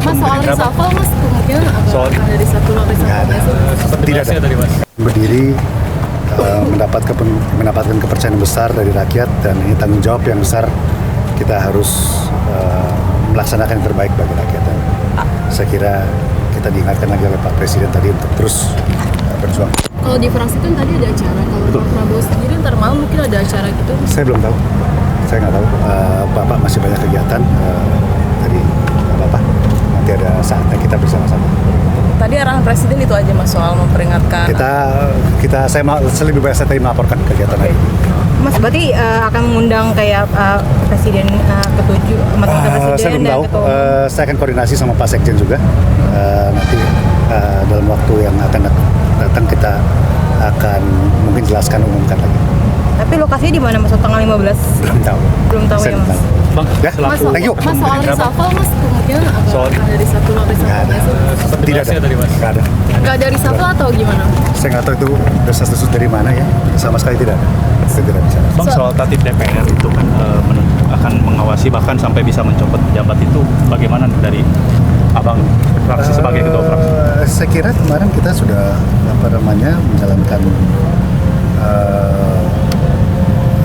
Mas, soal reshuffle, Mas, kemungkinan akan ada reshuffle Tidak ada. Tadi, Mas. Berdiri mendapatkan kepercayaan besar dari rakyat, dan ini tanggung jawab yang besar. Kita harus melaksanakan yang terbaik bagi rakyat. Dan saya kira kita diingatkan lagi oleh Pak Presiden tadi untuk terus berjuang. Kalau di fraksi kan tadi ada acara, kalau Pak Prabowo sendiri ntar malam mungkin ada acara gitu. Saya belum tahu, saya nggak tahu. Bapak masih banyak kegiatan. Tadi Bapak nanti ada saatnya kita bersama-sama. Tadi arahan Presiden itu aja, Mas, soal memperingatkan. Saya lebih banyak saya tadi melaporkan kegiatan lain. Mas, berarti akan mengundang kayak Presiden ketujuh, mantan Presiden saya belum dan tahu. Ketua Saya akan koordinasi sama Pak Sekjen juga. Nanti dalam waktu yang akan datang kita akan mungkin jelaskan, umumkan lagi. Tapi lokasinya di mana, Mas? Tanggal 15? Belum tahu. Belum tahu Saya ya, Mas. Bang, Ya, Mas, thank you. Mas, soal reshuffle, Mas, kemungkinan akan ada reshuffle Nggak ada. Tidak ada. Tadi, Mas. Nggak ada. Nggak ada reshuffle atau gimana? Saya nggak tahu itu desas-desus dari mana ya. Sama sekali tidak ada. Saya tidak bisa. Bang, soal tatip DPR itu kan akan mengawasi bahkan sampai bisa mencopot pejabat itu, bagaimana dari Abang fraksi sebagai ketua fraksi? Saya kira kemarin kita sudah menjalankan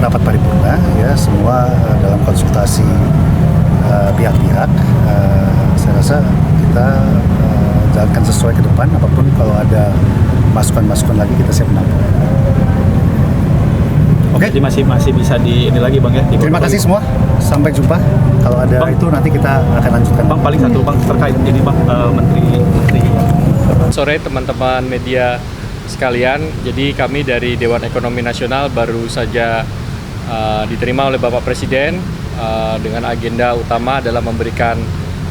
rapat paripurna ya, semua dalam konsultasi pihak-pihak. Saya rasa kita jalankan sesuai ke depan. Apapun kalau ada masukan-masukan lagi kita siap menampung. Oke. Jadi masih bisa di ini lagi, Bang, ya? Terima kasih semua. Sampai jumpa. Kalau ada Bang, itu nanti kita akan lanjutkan. Bang, paling satu, Bang, terkait ini, Bang, Menteri. Sore teman-teman media sekalian, jadi kami dari Dewan Ekonomi Nasional baru saja diterima oleh Bapak Presiden dengan agenda utama adalah memberikan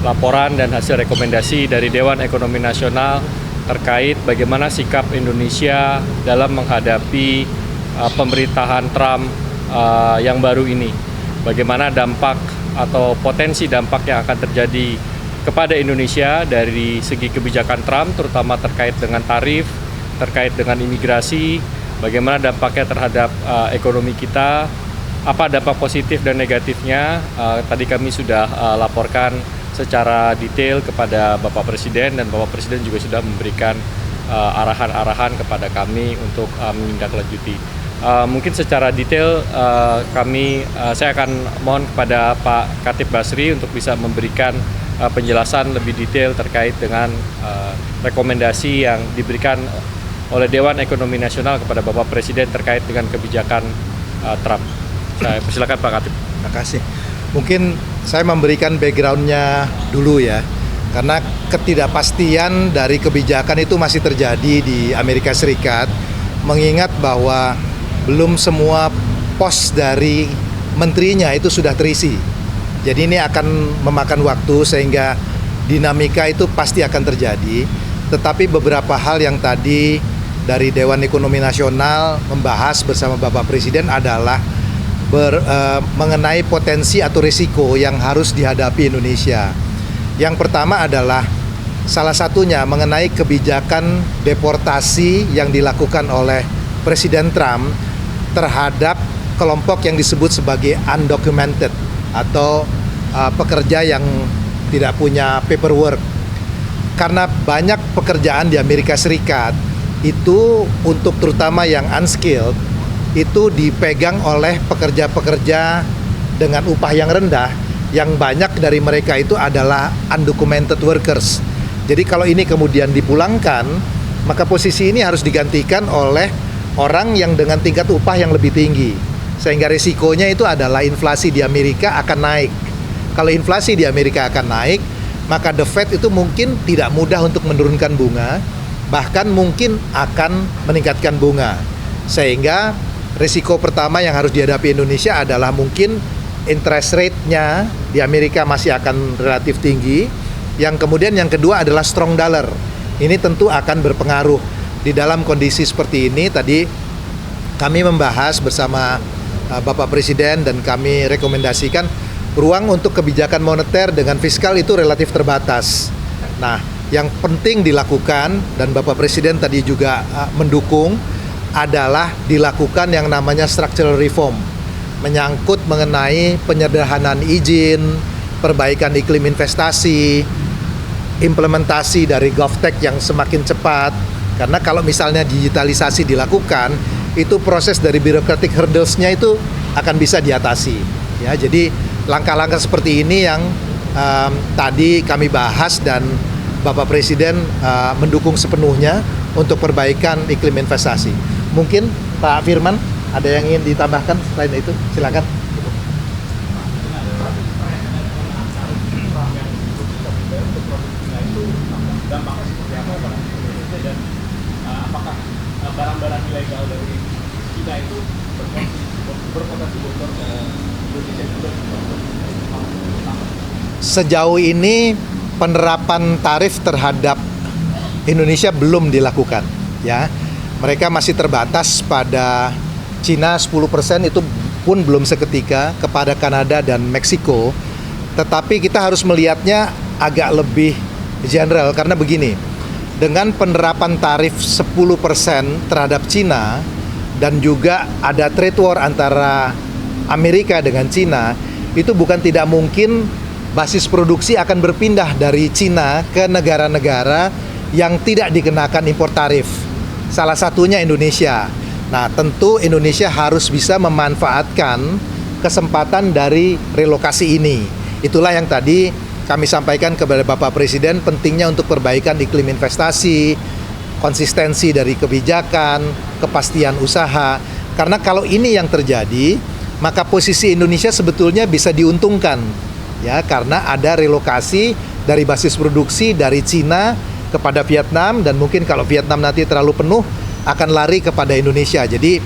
laporan dan hasil rekomendasi dari Dewan Ekonomi Nasional terkait bagaimana sikap Indonesia dalam menghadapi pemerintahan Trump yang baru ini. Bagaimana dampak atau potensi dampak yang akan terjadi kepada Indonesia dari segi kebijakan Trump, terutama terkait dengan tarif, terkait dengan imigrasi, bagaimana dampaknya terhadap ekonomi kita, apa dampak positif dan negatifnya. Tadi kami sudah laporkan secara detail kepada Bapak Presiden, dan Bapak Presiden juga sudah memberikan arahan-arahan kepada kami untuk menindaklanjuti. Mungkin secara detail saya akan mohon kepada Pak Khatib Basri untuk bisa memberikan penjelasan lebih detail terkait dengan rekomendasi yang diberikan oleh Dewan Ekonomi Nasional kepada Bapak Presiden terkait dengan kebijakan Trump. Saya persilakan Pak Khatib. Terima kasih. Mungkin saya memberikan background-nya dulu ya, karena ketidakpastian dari kebijakan itu masih terjadi di Amerika Serikat, mengingat bahwa belum semua pos dari menterinya itu sudah terisi. Jadi ini akan memakan waktu sehingga dinamika itu pasti akan terjadi. Tetapi beberapa hal yang tadi dari Dewan Ekonomi Nasional membahas bersama Bapak Presiden adalah mengenai potensi atau risiko yang harus dihadapi Indonesia. Yang pertama adalah salah satunya mengenai kebijakan deportasi yang dilakukan oleh Presiden Trump terhadap kelompok yang disebut sebagai undocumented atau pekerja yang tidak punya paperwork. Karena banyak pekerjaan di Amerika Serikat itu untuk terutama yang unskilled itu dipegang oleh pekerja-pekerja dengan upah yang rendah, yang banyak dari mereka itu adalah undocumented workers. Jadi kalau ini kemudian dipulangkan, maka posisi ini harus digantikan oleh orang yang dengan tingkat upah yang lebih tinggi. Sehingga risikonya itu adalah inflasi di Amerika akan naik. Kalau inflasi di Amerika akan naik, maka The Fed itu mungkin tidak mudah untuk menurunkan bunga, bahkan mungkin akan meningkatkan bunga. Sehingga risiko pertama yang harus dihadapi Indonesia adalah mungkin interest rate-nya di Amerika masih akan relatif tinggi. Yang kemudian yang kedua adalah strong dollar. Ini tentu akan berpengaruh. Di dalam kondisi seperti ini tadi kami membahas bersama Bapak Presiden dan kami rekomendasikan ruang untuk kebijakan moneter dengan fiskal itu relatif terbatas. Nah, yang penting dilakukan dan Bapak Presiden tadi juga mendukung adalah dilakukan yang namanya structural reform, menyangkut mengenai penyederhanaan izin, perbaikan iklim investasi, implementasi dari GovTech yang semakin cepat. Karena kalau misalnya digitalisasi dilakukan, itu proses dari bureaucratic hurdles-nya itu akan bisa diatasi. Ya, jadi langkah-langkah seperti ini yang tadi kami bahas dan Bapak Presiden mendukung sepenuhnya untuk perbaikan iklim investasi. Mungkin Pak Firman ada yang ingin ditambahkan selain itu, silakan. Apakah barang-barang ilegal dari China itu berpotensi bocor ke Indonesia juga? Sejauh ini penerapan tarif terhadap Indonesia belum dilakukan, ya. Mereka masih terbatas pada Cina 10%, itu pun belum seketika, kepada Kanada dan Meksiko. Tetapi kita harus melihatnya agak lebih general karena begini. Dengan penerapan tarif 10% terhadap Cina dan juga ada trade war antara Amerika dengan Cina, itu bukan tidak mungkin basis produksi akan berpindah dari Cina ke negara-negara yang tidak dikenakan impor tarif. Salah satunya Indonesia. Nah, tentu Indonesia harus bisa memanfaatkan kesempatan dari relokasi ini. Itulah yang tadi kami sampaikan kepada Bapak Presiden, pentingnya untuk perbaikan iklim investasi, konsistensi dari kebijakan, kepastian usaha. Karena kalau ini yang terjadi, maka posisi Indonesia sebetulnya bisa diuntungkan, ya, karena ada relokasi dari basis produksi dari Cina kepada Vietnam, dan mungkin kalau Vietnam nanti terlalu penuh akan lari kepada Indonesia. Jadi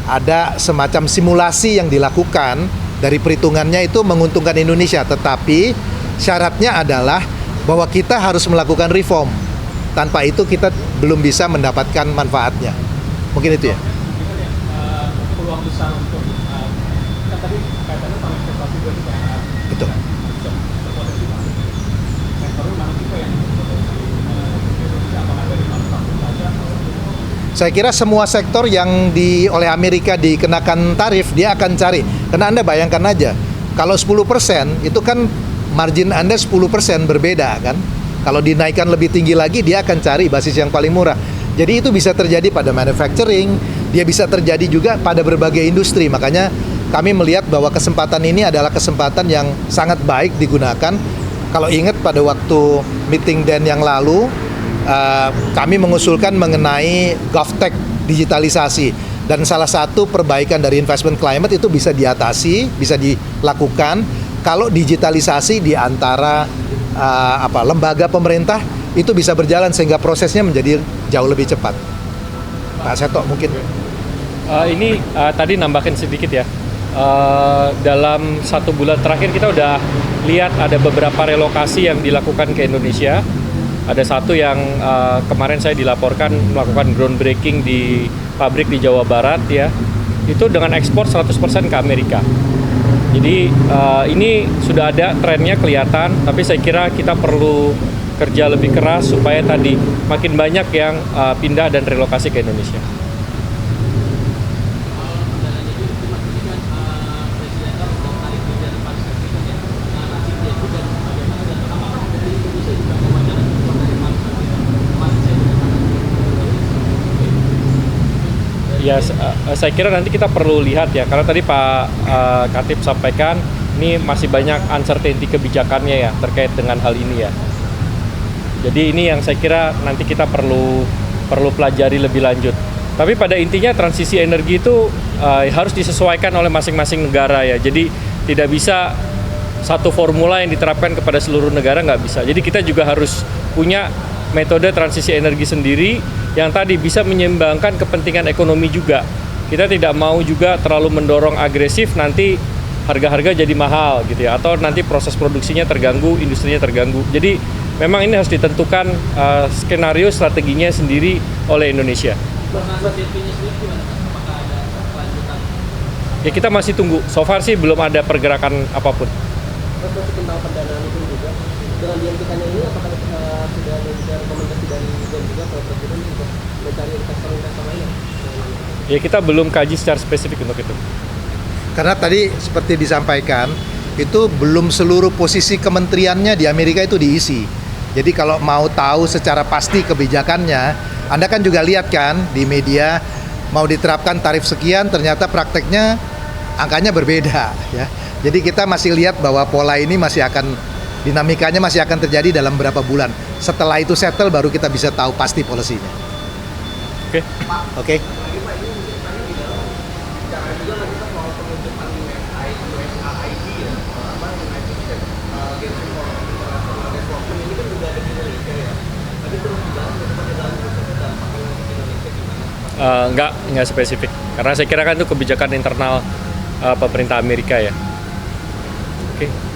ada semacam simulasi yang dilakukan, dari perhitungannya itu menguntungkan Indonesia, tetapi syaratnya adalah bahwa kita harus melakukan reform. Tanpa itu kita belum bisa mendapatkan manfaatnya. Mungkin itu ya. Peluang besar untuk kan tadi kaitannya sama investasi juga. Betul. Berpotensi masuk. Sektornya mana juga yang berpotensi Indonesia, apakah dari manufaktur saja? Saya kira semua sektor yang oleh Amerika dikenakan tarif, dia akan cari. Karena Anda bayangkan aja, kalau 10% itu kan margin Anda 10% berbeda kan. Kalau dinaikkan lebih tinggi lagi, dia akan cari basis yang paling murah. Jadi itu bisa terjadi pada manufacturing, dia bisa terjadi juga pada berbagai industri. Makanya kami melihat bahwa kesempatan ini adalah kesempatan yang sangat baik digunakan. Kalau ingat pada waktu meeting DEN yang lalu, kami mengusulkan mengenai GovTech digitalisasi. Dan salah satu perbaikan dari investment climate itu bisa diatasi, bisa dilakukan kalau digitalisasi di antara lembaga pemerintah itu bisa berjalan sehingga prosesnya menjadi jauh lebih cepat. Pak Seto mungkin. Ini tadi nambahin sedikit ya. Dalam 1 bulan terakhir kita udah lihat ada beberapa relokasi yang dilakukan ke Indonesia. Ada satu yang kemarin saya dilaporkan melakukan groundbreaking di pabrik di Jawa Barat ya. Itu dengan ekspor 100% ke Amerika. Jadi ini sudah ada trennya kelihatan, tapi saya kira kita perlu kerja lebih keras supaya tadi makin banyak yang pindah dan relokasi ke Indonesia. Ya, saya kira nanti kita perlu lihat ya, karena tadi Pak Khatib sampaikan ini masih banyak uncertainty kebijakannya ya terkait dengan hal ini ya. Jadi ini yang saya kira nanti kita perlu pelajari lebih lanjut. Tapi pada intinya transisi energi itu harus disesuaikan oleh masing-masing negara ya. Jadi tidak bisa satu formula yang diterapkan kepada seluruh negara, nggak bisa. Jadi kita juga harus punya metode transisi energi sendiri yang tadi bisa menyeimbangkan kepentingan ekonomi juga. Kita tidak mau juga terlalu mendorong agresif, nanti harga-harga jadi mahal gitu ya, atau nanti proses produksinya terganggu, industrinya terganggu. Jadi memang ini harus ditentukan skenario strateginya sendiri oleh Indonesia. Ya kita masih tunggu. So far sih belum ada pergerakan apapun. Masih tentang pendanaan itu juga. Dengan dihentikannya ini apakah sudah ada rekomendasi dari dan juga Pak Presiden untuk mencari investor-investor lain? Ya kita belum kaji secara spesifik untuk itu. Karena tadi seperti disampaikan, itu belum seluruh posisi kementeriannya di Amerika itu diisi. Jadi kalau mau tahu secara pasti kebijakannya, Anda kan juga lihat kan di media mau diterapkan tarif sekian, ternyata prakteknya angkanya berbeda ya. Jadi kita masih lihat bahwa pola ini masih akan, dinamikanya masih akan terjadi dalam beberapa bulan. Setelah itu settle baru kita bisa tahu pasti polisinya. Oke. Oke. Nggak spesifik. Karena saya kira kan itu kebijakan internal pemerintah Amerika ya. Oke.